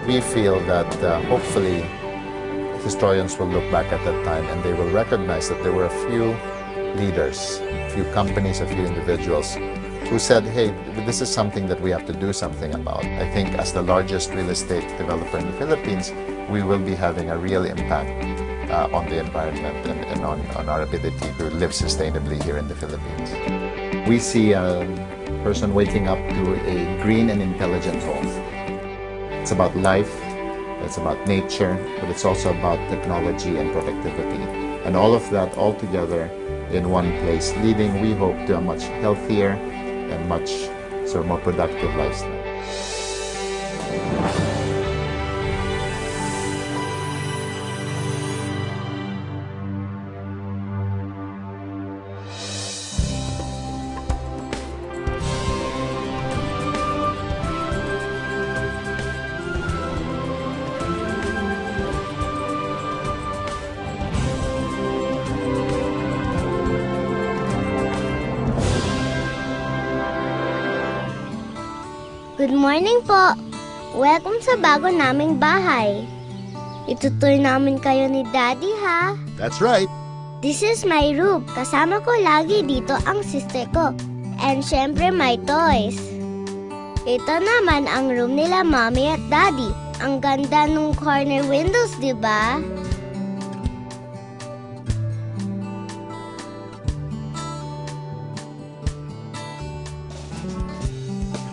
we feel that hopefully historians will look back at that time and they will recognize that there were a few leaders, a few companies, a few individuals who said, hey, this is something that we have to do something about. I think as the largest real estate developer in the Philippines, we will be having a real impact on the environment and on our ability to live sustainably here in the Philippines. We see a person waking up to a green and intelligent home. It's about life, it's about nature, but it's also about technology and productivity. And all of that all together in one place, leading, we hope, to a much healthier and much sort of more productive lifestyle. Good morning po! Welcome sa bago naming bahay. Itutur namin kayo ni Daddy, ha? That's right. This is my room. Kasama ko lagi dito ang sister ko. And syempre my toys. Ito naman ang room nila Mommy at Daddy. Ang ganda nung corner windows, di ba?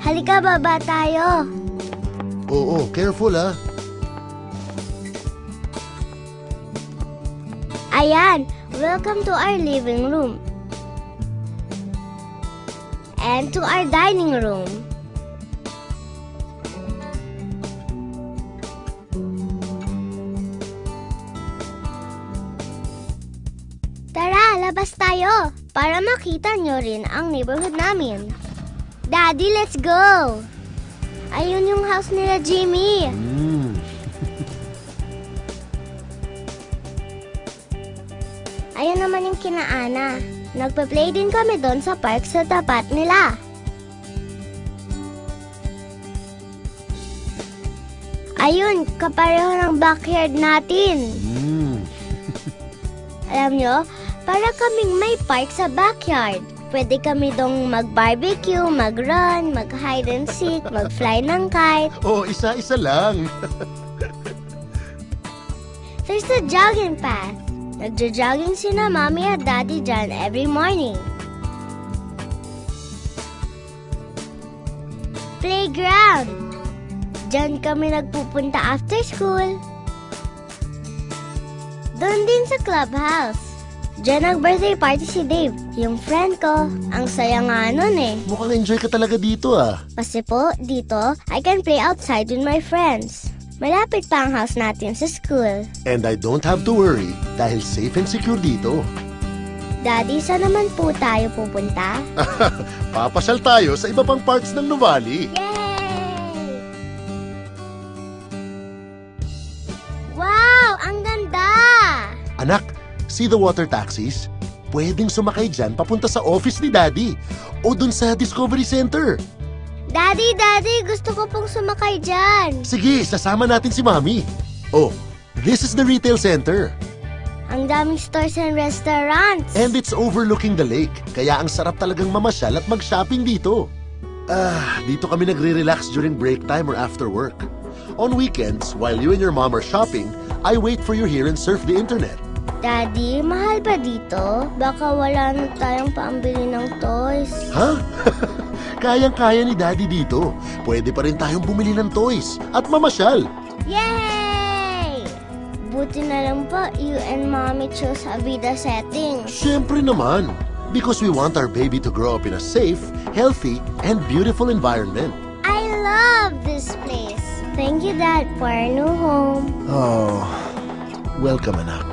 Halika, baba tayo. Oo, careful ha. Ayan, welcome to our living room. And to our dining room. Tara, labas tayo para makita nyo rin ang neighborhood namin. Daddy, let's go! Ayun yung house nila Jimmy. Ayun naman yung kina Ana. Nagpa-play din kami doon sa park sa tapat nila. Ayun, kapareho ng backyard natin. Alam nyo, para kaming may park sa backyard. Pwede kami dong mag-barbecue, mag-run, mag-hide and seek, mag-fly ng kite. Oh, isa-isa lang. There's a jogging path. Nagja-jogging sina Mommy at Daddy dyan every morning. Playground. Dyan kami nagpupunta after school. Doon din sa clubhouse. Diyan nag-birthday party si Dave, yung friend ko. Ang saya nga nun eh. Mukhang enjoy ka talaga dito ah. Kasi po, dito, I can play outside with my friends. Malapit pa ang house natin sa school. And I don't have to worry dahil safe and secure dito. Daddy, saan naman po tayo pupunta? Papasyal tayo sa iba pang parts ng Nuvali. Yay! Wow! Ang ganda! Anak, see the water taxis? Pwedeng sumakay dyan papunta sa office ni Daddy o dun sa Discovery Center. Daddy, gusto ko pong sumakay dyan. Sige, sasama natin si Mommy. Oh, this is the retail center. Ang daming stores and restaurants. And it's overlooking the lake, kaya ang sarap talagang mamasyal at mag-shopping dito. Dito kami nagre-relax during break time or after work. On weekends, while you and your mom are shopping, I wait for you here and surf the internet. Daddy, mahal ba dito? Baka wala na tayong pambili ng toys. Ha? Kayang-kaya ni Daddy dito. Pwede pa rin tayong bumili ng toys at mamasyal. Yay! Buti na lang po, you and Mommy chose Avida setting. Siyempre naman. Because we want our baby to grow up in a safe, healthy, and beautiful environment. I love this place. Thank you, Dad, for our new home. Oh, welcome, anak.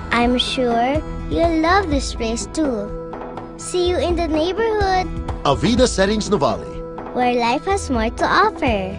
I'm sure you'll love this place too. See you in the neighborhood, Avida Settings Nuvali, where life has more to offer.